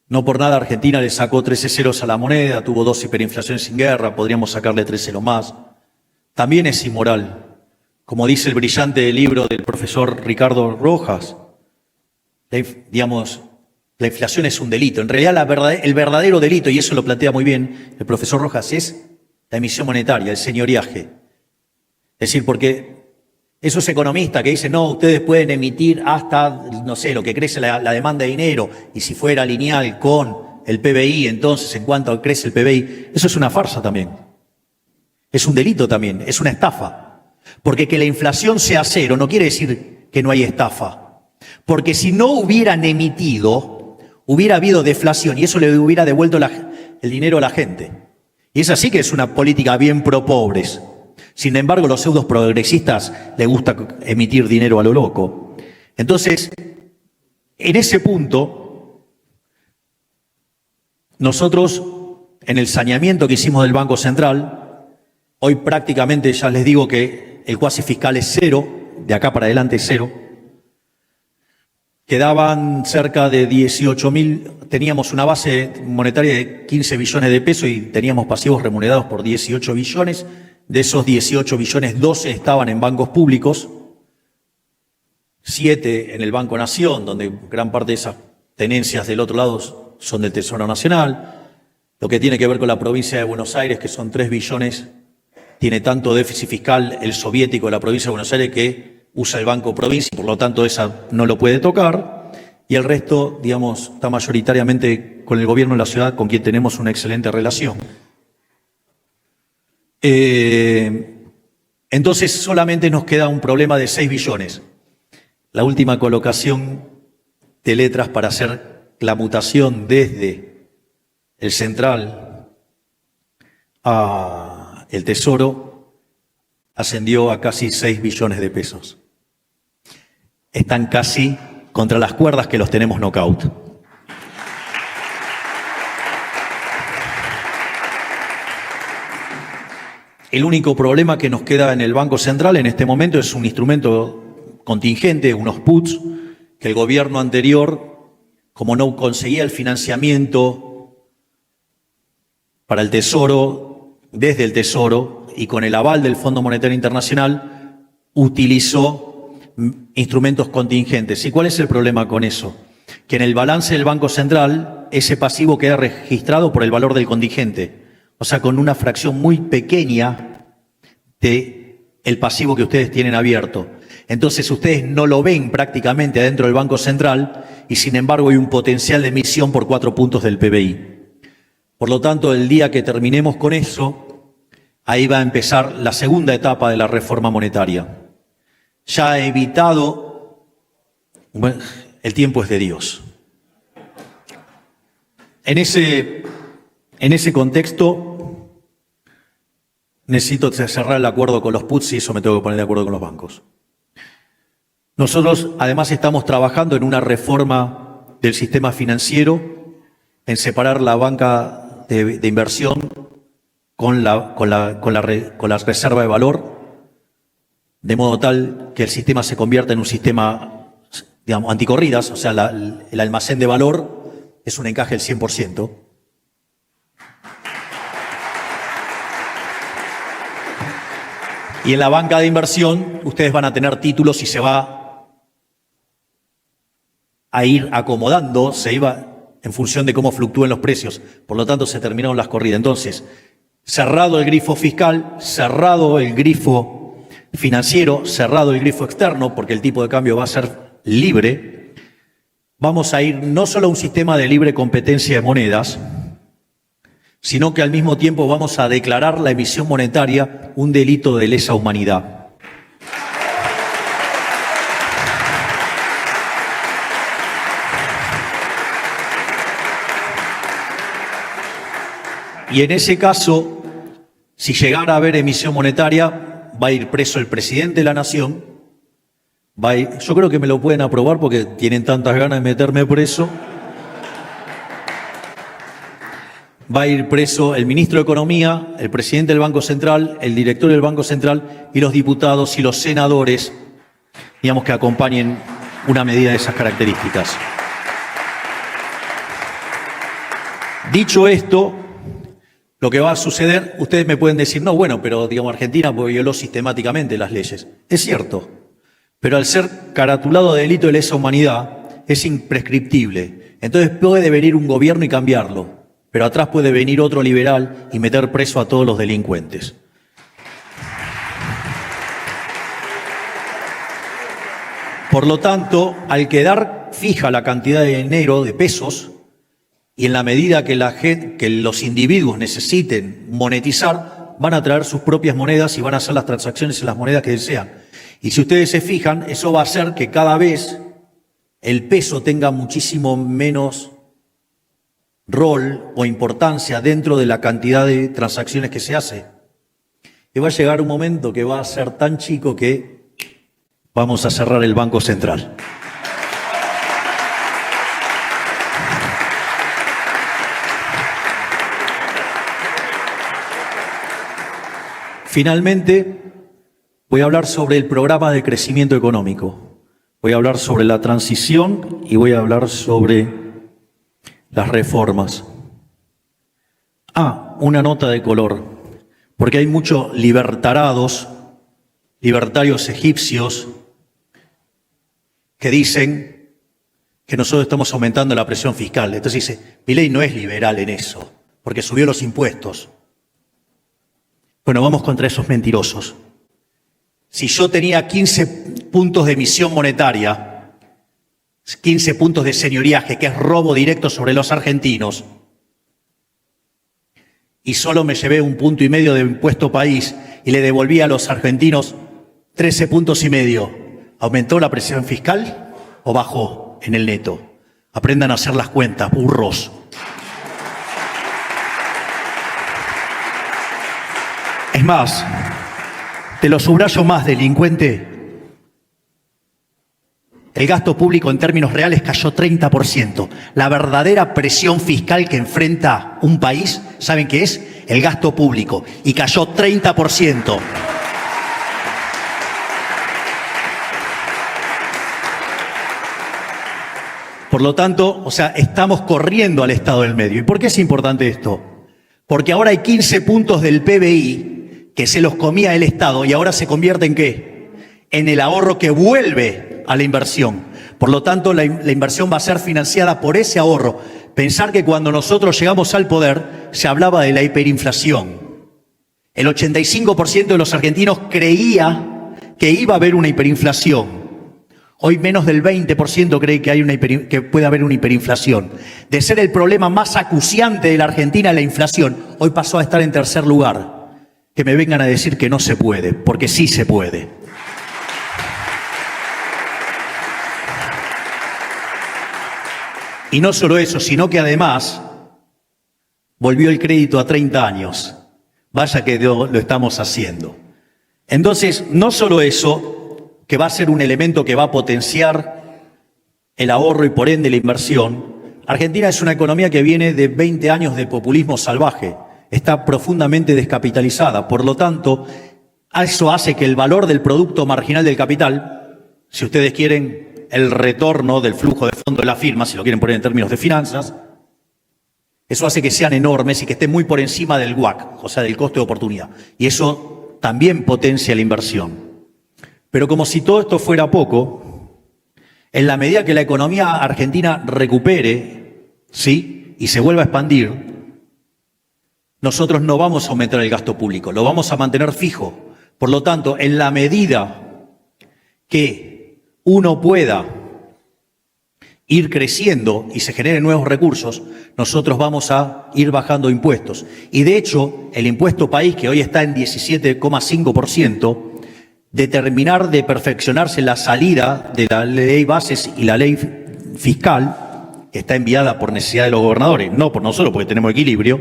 No por nada Argentina le sacó 13 ceros a la moneda, tuvo 2 hiperinflaciones sin guerra, podríamos sacarle 3 ceros más. También es inmoral. Como dice el brillante libro del profesor Ricardo Rojas, digamos, la inflación es un delito. En realidad el verdadero delito, y eso lo plantea muy bien el profesor Rojas, es la emisión monetaria, el señoriaje. Es decir, porque esos economistas que dicen, no, ustedes pueden emitir hasta, no sé, lo que crece la demanda de dinero, y si fuera lineal con el PBI, entonces en cuanto crece el PBI, eso es una farsa también. Es un delito también, es una estafa. Porque que la inflación sea cero no quiere decir que no hay estafa. Porque si no hubieran emitido, hubiera habido deflación y eso le hubiera devuelto el dinero a la gente. Y es así que es una política bien pro pobres. Sin embargo, los pseudos progresistas les gusta emitir dinero a lo loco. Entonces, en ese punto, nosotros, en el saneamiento que hicimos del Banco Central, hoy prácticamente ya les digo que el cuasi fiscal es cero, de acá para adelante es cero. Quedaban cerca de 18.000, teníamos una base monetaria de 15 billones de pesos y teníamos pasivos remunerados por 18 billones. De esos 18 billones, 12 estaban en bancos públicos, 7 en el Banco Nación, donde gran parte de esas tenencias del otro lado son del Tesoro Nacional. Lo que tiene que ver con la provincia de Buenos Aires, que son 3 billones, tiene tanto déficit fiscal el soviético de la provincia de Buenos Aires que usa el Banco Provincia, y por lo tanto esa no lo puede tocar. Y el resto, digamos, está mayoritariamente con el gobierno de la ciudad, con quien tenemos una excelente relación. Entonces solamente nos queda un problema de 6 billones. La última colocación de letras para hacer la mutación desde el central a el Tesoro ascendió a casi 6 billones de pesos. Están casi contra las cuerdas que los tenemos knockout. El único problema que nos queda en el Banco Central en este momento es un instrumento contingente, unos puts, que el gobierno anterior, como no conseguía el financiamiento para el Tesoro, desde el Tesoro y con el aval del Fondo Monetario Internacional, utilizó instrumentos contingentes. ¿Y cuál es el problema con eso? Que en el balance del Banco Central ese pasivo queda registrado por el valor del contingente. O sea, con una fracción muy pequeña del pasivo que ustedes tienen abierto. Entonces ustedes no lo ven prácticamente adentro del Banco Central y sin embargo hay un potencial de emisión por 4 puntos del PBI. Por lo tanto, el día que terminemos con eso, ahí va a empezar la segunda etapa de la reforma monetaria. Ya he evitado, bueno, el tiempo es de Dios. En ese contexto, necesito cerrar el acuerdo con los puts y eso me tengo que poner de acuerdo con los bancos. Nosotros, además, estamos trabajando en una reforma del sistema financiero, en separar la banca de inversión con la reserva de valor, de modo tal que el sistema se convierta en un sistema, digamos, anticorridas, o sea, el almacén de valor es un encaje del 100%. Y en la banca de inversión ustedes van a tener títulos y se va a ir acomodando, se iba en función de cómo fluctúen los precios. Por lo tanto, se terminaron las corridas. Entonces, cerrado el grifo fiscal, cerrado el grifo financiero, cerrado el grifo externo, porque el tipo de cambio va a ser libre, vamos a ir no solo a un sistema de libre competencia de monedas, sino que al mismo tiempo vamos a declarar la emisión monetaria un delito de lesa humanidad. Y en ese caso, si llegara a haber emisión monetaria, va a ir preso el presidente de la Nación. Yo creo que me lo pueden aprobar porque tienen tantas ganas de meterme preso. Va a ir preso el ministro de Economía, el presidente del Banco Central, el director del Banco Central y los diputados y los senadores, digamos, que acompañen una medida de esas características. Dicho esto, lo que va a suceder, ustedes me pueden decir, no, bueno, pero digamos, Argentina violó sistemáticamente las leyes. Es cierto, pero al ser caratulado de delito de lesa humanidad, es imprescriptible. Entonces puede venir un gobierno y cambiarlo, pero atrás puede venir otro liberal y meter preso a todos los delincuentes. Por lo tanto, al quedar fija la cantidad de dinero, de pesos, y en la medida que los individuos necesiten monetizar, van a traer sus propias monedas y van a hacer las transacciones en las monedas que desean. Y si ustedes se fijan, eso va a hacer que cada vez el peso tenga muchísimo menos rol o importancia dentro de la cantidad de transacciones que se hace. Y va a llegar un momento que va a ser tan chico que vamos a cerrar el Banco Central. Finalmente, voy a hablar sobre el programa de crecimiento económico. Voy a hablar sobre la transición y voy a hablar sobre las reformas. Una nota de color, porque hay muchos libertarios egipcios, que dicen que nosotros estamos aumentando la presión fiscal. Entonces dice, Milei no es liberal en eso, porque subió los impuestos. Bueno, vamos contra esos mentirosos. Si yo tenía 15 puntos de emisión monetaria, 15 puntos de señoriaje, que es robo directo sobre los argentinos, y solo me llevé 1,5 puntos de impuesto país y le devolví a los argentinos 13,5 puntos, ¿aumentó la presión fiscal o bajó en el neto? Aprendan a hacer las cuentas, burros. Es más, te lo subrayo más, delincuente. El gasto público en términos reales cayó 30%. La verdadera presión fiscal que enfrenta un país, ¿saben qué es? El gasto público. Y cayó 30%. Por lo tanto, estamos corriendo al estado del medio. ¿Y por qué es importante esto? Porque ahora hay 15 puntos del PBI que se los comía el Estado y ahora se convierte ¿en qué? En el ahorro que vuelve a la inversión. Por lo tanto, la inversión va a ser financiada por ese ahorro. Pensar que cuando nosotros llegamos al poder se hablaba de la hiperinflación. El 85% de los argentinos creía que iba a haber una hiperinflación. Hoy menos del 20% cree que puede haber una hiperinflación. De ser el problema más acuciante de la Argentina, la inflación, hoy pasó a estar en tercer lugar. Que me vengan a decir que no se puede, porque sí se puede. Y no solo eso, sino que además volvió el crédito a 30 años. Vaya que lo estamos haciendo. Entonces, no solo eso, que va a ser un elemento que va a potenciar el ahorro y por ende la inversión. Argentina es una economía que viene de 20 años de populismo salvaje. Está profundamente descapitalizada. Por lo tanto, eso hace que el valor del producto marginal del capital, si ustedes quieren el retorno del flujo de fondo de la firma, si lo quieren poner en términos de finanzas, eso hace que sean enormes y que estén muy por encima del WACC, o sea, del costo de oportunidad. Y eso también potencia la inversión. Pero como si todo esto fuera poco, en la medida que la economía argentina recupere, ¿sí?, y se vuelva a expandir, nosotros no vamos a aumentar el gasto público, lo vamos a mantener fijo. Por lo tanto, en la medida que uno pueda ir creciendo y se generen nuevos recursos, nosotros vamos a ir bajando impuestos. Y de hecho, el impuesto país, que hoy está en 17,5%, determinar de perfeccionarse la salida de la ley bases y la ley fiscal, que está enviada por necesidad de los gobernadores, no por nosotros porque tenemos equilibrio.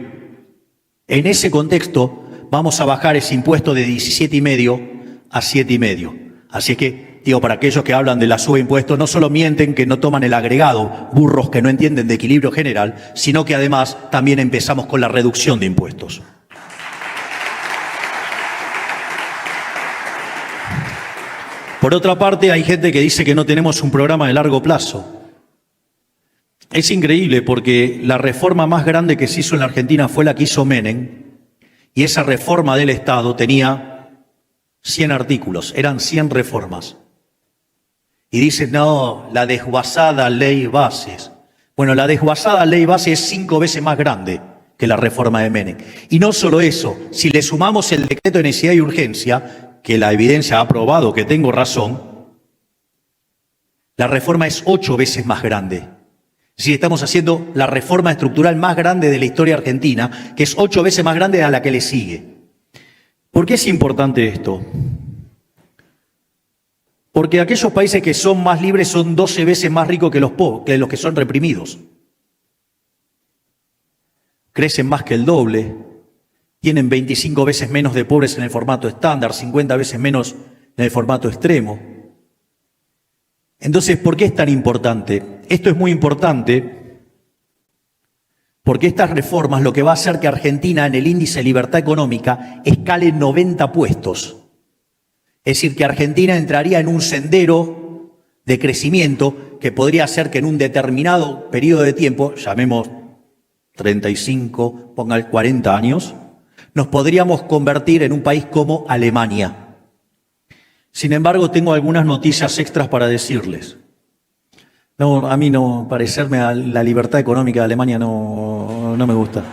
En ese contexto vamos a bajar ese impuesto de 17,5 a 7,5. Así es que, digo, para aquellos que hablan de la suba de impuestos, no solo mienten que no toman el agregado, burros que no entienden de equilibrio general, sino que además también empezamos con la reducción de impuestos. Por otra parte, hay gente que dice que no tenemos un programa de largo plazo. Es increíble porque la reforma más grande que se hizo en la Argentina fue la que hizo Menem, y esa reforma del Estado tenía 100 artículos, eran 100 reformas. Y dicen, no, la desguazada ley bases. Bueno, la desguazada ley bases es 5 veces más grande que la reforma de Menem. Y no solo eso, si le sumamos el decreto de necesidad y urgencia, que la evidencia ha probado que tengo razón, la reforma es 8 veces más grande. Es decir, estamos haciendo la reforma estructural más grande de la historia argentina, que es 8 veces más grande a la que le sigue. ¿Por qué es importante esto? Porque aquellos países que son más libres son 12 veces más ricos que los que son reprimidos. Crecen más que el doble, tienen 25 veces menos de pobres en el formato estándar, 50 veces menos en el formato extremo. Entonces, ¿por qué es tan importante? Esto es muy importante porque estas reformas lo que va a hacer que Argentina en el índice de libertad económica escale 90 puestos. Es decir, que Argentina entraría en un sendero de crecimiento que podría hacer que en un determinado periodo de tiempo, llamemos 35, pongan 40 años, nos podríamos convertir en un país como Alemania. Sin embargo, tengo algunas noticias extras para decirles. No, a mí no, parecerme a la libertad económica de Alemania no me gusta.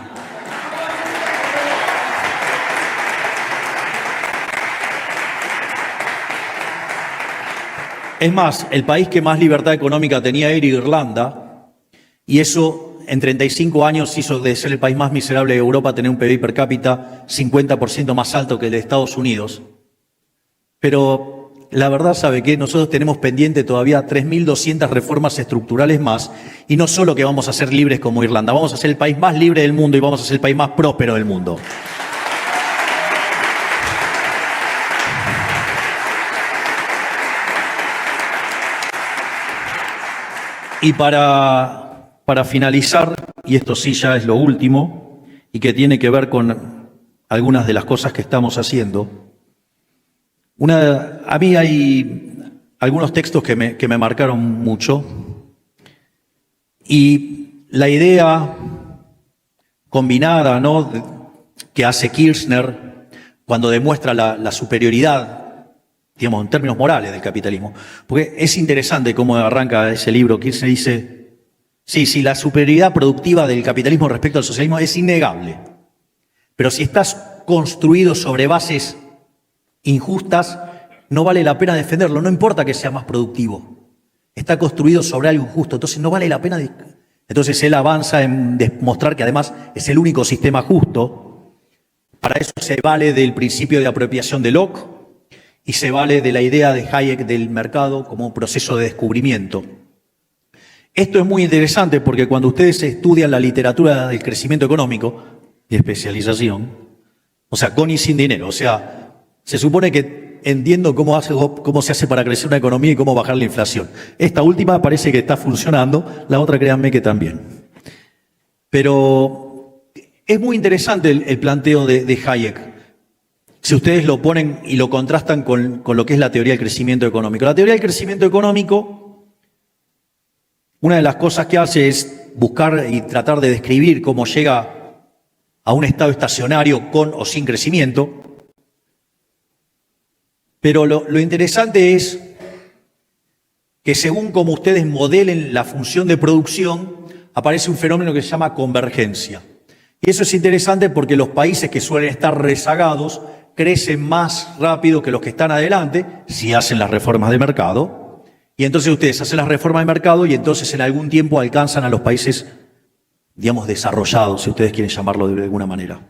Es más, el país que más libertad económica tenía era Irlanda, y eso en 35 años hizo de ser el país más miserable de Europa tener un PIB per cápita 50% más alto que el de Estados Unidos. Pero la verdad, ¿sabe qué? Nosotros tenemos pendiente todavía 3.200 reformas estructurales más, y no solo que vamos a ser libres como Irlanda, vamos a ser el país más libre del mundo y vamos a ser el país más próspero del mundo. Y para finalizar, y esto sí ya es lo último, y que tiene que ver con algunas de las cosas que estamos haciendo, a mí hay algunos textos que me marcaron mucho, y la idea combinada, ¿no?, que hace Kirchner cuando demuestra la superioridad, digamos, en términos morales del capitalismo. Porque es interesante cómo arranca ese libro. Kirchner dice, sí, la superioridad productiva del capitalismo respecto al socialismo es innegable. Pero si estás construido sobre bases injustas, no vale la pena defenderlo, no importa que sea más productivo. Está construido sobre algo injusto, entonces no vale la pena. Entonces él avanza en demostrar que además es el único sistema justo. Para eso se vale del principio de apropiación de Locke, y se vale de la idea de Hayek del mercado como un proceso de descubrimiento. Esto es muy interesante porque cuando ustedes estudian la literatura del crecimiento económico y especialización, o sea, con y sin dinero, o sea, se supone que entiendo cómo se hace para crecer una economía y cómo bajar la inflación. Esta última parece que está funcionando, la otra créanme que también. Pero es muy interesante el planteo de Hayek. Si ustedes lo ponen y lo contrastan con lo que es la teoría del crecimiento económico. La teoría del crecimiento económico, una de las cosas que hace es buscar y tratar de describir cómo llega a un estado estacionario con o sin crecimiento. Pero lo interesante es que según como ustedes modelen la función de producción, aparece un fenómeno que se llama convergencia. Y eso es interesante porque los países que suelen estar rezagados crecen más rápido que los que están adelante, si hacen las reformas de mercado, Y entonces ustedes hacen las reformas de mercado y entonces en algún tiempo alcanzan a los países, digamos, desarrollados, si ustedes quieren llamarlo de alguna manera.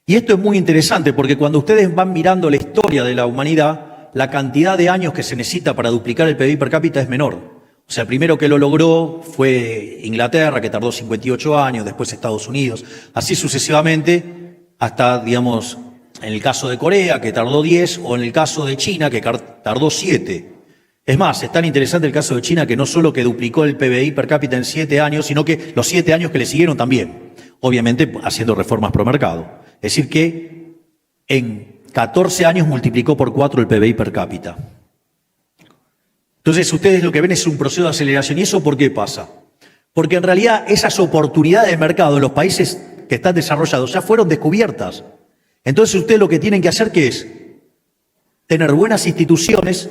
Y esto es muy interesante porque cuando ustedes van mirando la historia de la humanidad, la cantidad de años que se necesita para duplicar el PBI per cápita es menor. O sea, el primero que lo logró fue Inglaterra, que tardó 58 años, después Estados Unidos, así sucesivamente, hasta, digamos, en el caso de Corea, que tardó 10, o en el caso de China, que tardó 7. Es más, es tan interesante el caso de China que no solo que duplicó el PBI per cápita en 7 años, sino que los 7 años que le siguieron también, obviamente haciendo reformas pro mercado. Es decir que en 14 años multiplicó por 4 el PBI per cápita. Entonces ustedes lo que ven es un proceso de aceleración. ¿Y eso por qué pasa? Porque en realidad esas oportunidades de mercado en los países que están desarrollados ya fueron descubiertas. Entonces ustedes lo que tienen que hacer, ¿qué es? Tener buenas instituciones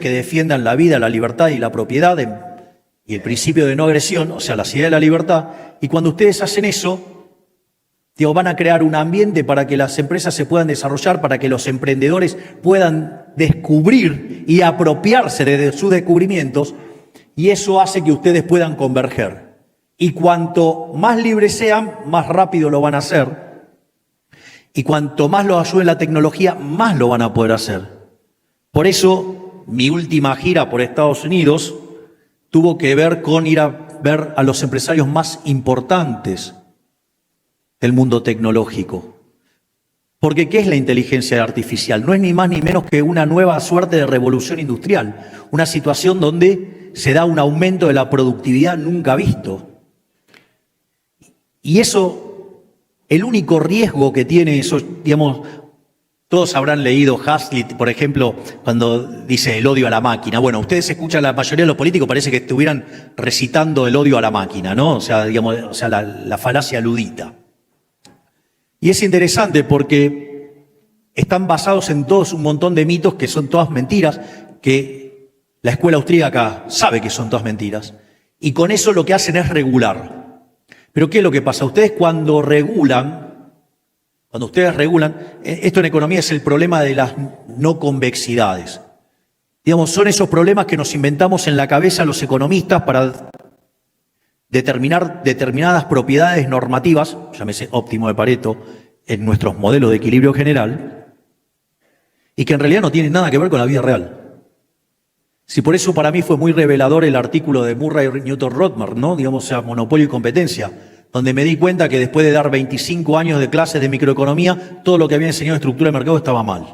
que defiendan la vida, la libertad y la propiedad y el principio de no agresión, o sea, la ciudad de la libertad. Y cuando ustedes hacen eso, van a crear un ambiente para que las empresas se puedan desarrollar, para que los emprendedores puedan descubrir y apropiarse de sus descubrimientos, y eso hace que ustedes puedan converger. Y cuanto más libres sean, más rápido lo van a hacer. Y cuanto más los ayude la tecnología, más lo van a poder hacer. Por eso, mi última gira por Estados Unidos tuvo que ver con ir a ver a los empresarios más importantes del mundo tecnológico. Porque ¿qué es la inteligencia artificial? No es ni más ni menos que una nueva suerte de revolución industrial, una situación donde se da un aumento de la productividad nunca visto. Y eso, el único riesgo que tiene eso, digamos, todos habrán leído Hazlitt, por ejemplo, cuando dice el odio a la máquina. Bueno, ustedes escuchan, la mayoría de los políticos parece que estuvieran recitando el odio a la máquina, ¿no? O sea, digamos, la falacia ludita. Y es interesante porque están basados en todos un montón de mitos que son todas mentiras, que la escuela austríaca sabe que son todas mentiras. Y con eso lo que hacen es regular. Pero ¿qué es lo que pasa? Ustedes cuando ustedes regulan, esto en economía es el problema de las no convexidades. Digamos, son esos problemas que nos inventamos en la cabeza los economistas para determinar determinadas propiedades normativas, llámese óptimo de Pareto, en nuestros modelos de equilibrio general, y que en realidad no tienen nada que ver con la vida real. Si por eso para mí fue muy revelador el artículo de Murray Newton-Rothbard, ¿no? Digamos, o sea, monopolio y competencia, donde me di cuenta que después de dar 25 años de clases de microeconomía, todo lo que había enseñado de estructura de mercado estaba mal.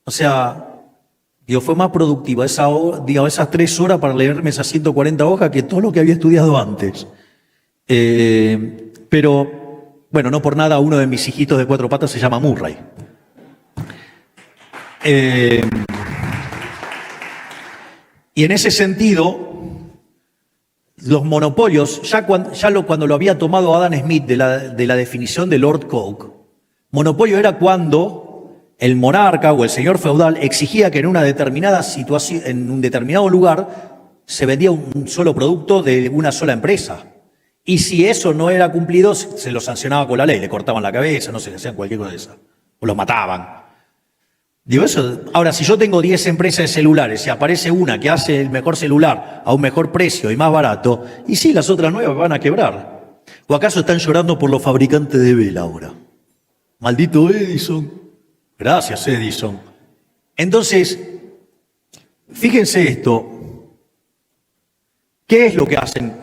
O sea, fue más productiva esas 3 horas para leerme esas 140 hojas que todo lo que había estudiado antes. Pero, bueno, no por nada uno de mis hijitos de 4 patas se llama Murray. Y en ese sentido, los monopolios, cuando lo había tomado Adam Smith de la definición de Lord Coke, monopolio era cuando el monarca o el señor feudal exigía que en una determinada situación, en un determinado lugar, se vendía un solo producto de una sola empresa. Y si eso no era cumplido, se lo sancionaba con la ley, le cortaban la cabeza, no sé, le hacían cualquier cosa de esa, o los mataban. Digo eso. Ahora, si yo tengo 10 empresas de celulares y aparece una que hace el mejor celular a un mejor precio y más barato, y sí, las otras nuevas van a quebrar. ¿O acaso están llorando por los fabricantes de vela ahora? Maldito Edison. Gracias, Edison. Entonces, fíjense esto. ¿Qué es lo que hacen?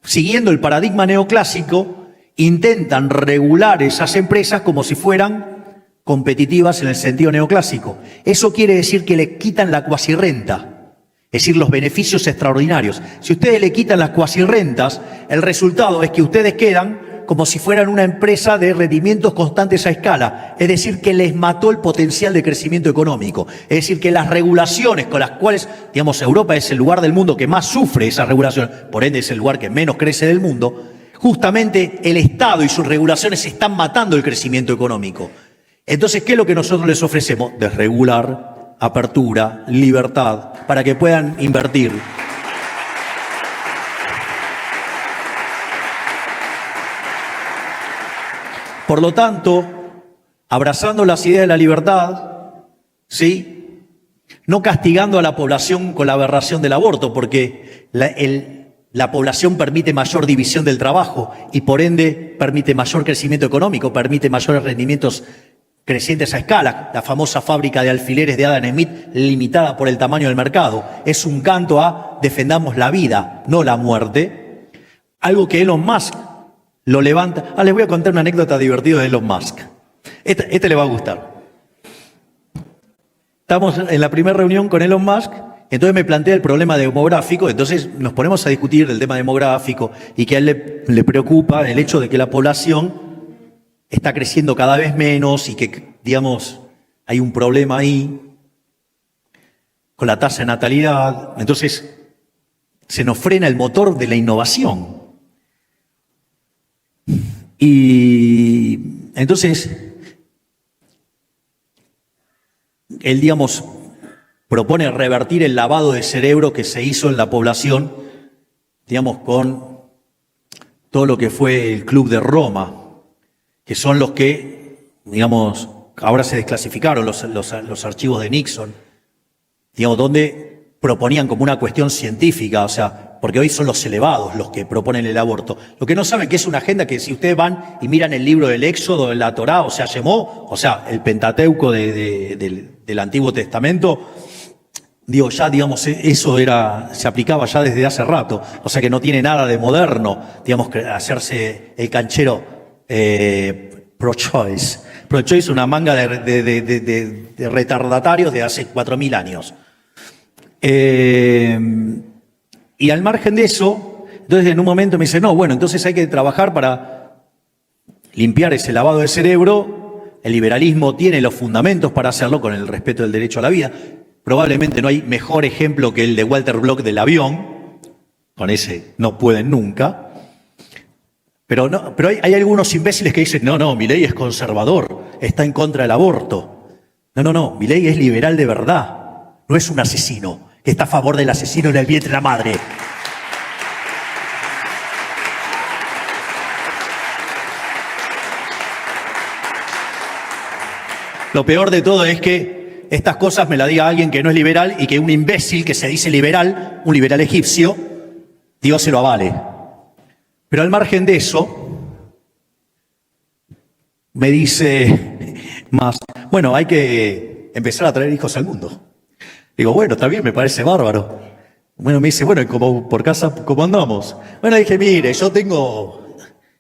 Siguiendo el paradigma neoclásico, intentan regular esas empresas como si fueran competitivas en el sentido neoclásico. Eso quiere decir que le quitan la cuasirrenta, es decir, los beneficios extraordinarios. Si ustedes le quitan las cuasirrentas, el resultado es que ustedes quedan como si fueran una empresa de rendimientos constantes a escala, es decir, que les mató el potencial de crecimiento económico, es decir, que las regulaciones con las cuales, digamos, Europa es el lugar del mundo que más sufre esa regulación, por ende es el lugar que menos crece del mundo, justamente el Estado y sus regulaciones están matando el crecimiento económico. Entonces, ¿qué es lo que nosotros les ofrecemos? Desregular, apertura, libertad, para que puedan invertir. Por lo tanto, abrazando las ideas de la libertad, ¿sí? no castigando a la población con la aberración del aborto, porque la población permite mayor división del trabajo y por ende permite mayor crecimiento económico, permite mayores rendimientos crecientes a escala. La famosa fábrica de alfileres de Adam Smith, limitada por el tamaño del mercado, es un canto a defendamos la vida, no la muerte. Algo que Elon Musk lo levanta. Les voy a contar una anécdota divertida de Elon Musk. Este le va a gustar. Estamos en la primera reunión con Elon Musk, entonces me plantea el problema demográfico, entonces nos ponemos a discutir el tema demográfico y que a él le preocupa el hecho de que la población está creciendo cada vez menos y que, digamos, hay un problema ahí con la tasa de natalidad. Entonces se nos frena el motor de la innovación. Y entonces él, digamos, propone revertir el lavado de cerebro que se hizo en la población, digamos, con todo lo que fue el Club de Roma, que son los que, digamos, ahora se desclasificaron los archivos de Nixon, digamos, donde proponían como una cuestión científica, o sea, porque hoy son los elevados los que proponen el aborto. Lo que no saben que es una agenda que si ustedes van y miran el libro del Éxodo, de la Torá, o sea, Shemó, o sea, el Pentateuco del Antiguo Testamento, digo, ya, digamos, eso se aplicaba ya desde hace rato, o sea que no tiene nada de moderno, digamos, hacerse el canchero pro-choice. Pro-choice es una manga de retardatarios de hace 4.000 años. Y al margen de eso, entonces en un momento me dice, no, bueno, entonces hay que trabajar para limpiar ese lavado de cerebro. El liberalismo tiene los fundamentos para hacerlo con el respeto del derecho a la vida. Probablemente no hay mejor ejemplo que el de Walter Block del avión. Con ese no pueden nunca. Pero hay algunos imbéciles que dicen, no, Milei es conservador, está en contra del aborto. No, Milei es liberal de verdad, no es un asesino que está a favor del asesino en el vientre de la madre. Lo peor de todo es que estas cosas me las diga alguien que no es liberal y que un imbécil que se dice liberal, un liberal egipcio, Dios se lo avale. Pero al margen de eso, me dice más, bueno, hay que empezar a traer hijos al mundo. Digo, bueno, está bien, me parece bárbaro. Bueno, me dice, bueno, ¿y como por casa, cómo andamos? Bueno, dije, mire, yo tengo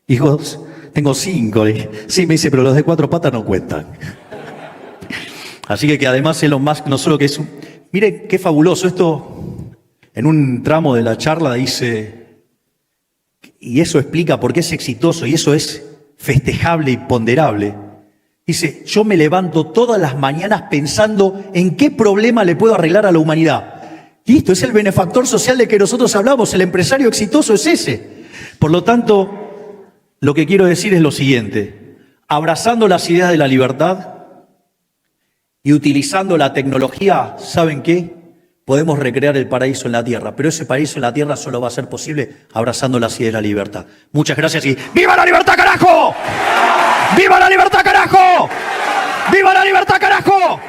hijos, tengo 5. Sí, me dice, pero los de 4 patas no cuentan. Así que además Elon Musk no solo que es un... Miren qué fabuloso esto. En un tramo de la charla dice, y eso explica por qué es exitoso y eso es festejable y ponderable. Dice, yo me levanto todas las mañanas pensando en qué problema le puedo arreglar a la humanidad. Listo, es el benefactor social de que nosotros hablamos, el empresario exitoso es ese. Por lo tanto, lo que quiero decir es lo siguiente, abrazando las ideas de la libertad y utilizando la tecnología, ¿saben qué? Podemos recrear el paraíso en la tierra, pero ese paraíso en la tierra solo va a ser posible abrazando las ideas de la libertad. Muchas gracias y ¡viva la libertad, carajo! ¡Viva la libertad, carajo! ¡Viva la libertad, carajo!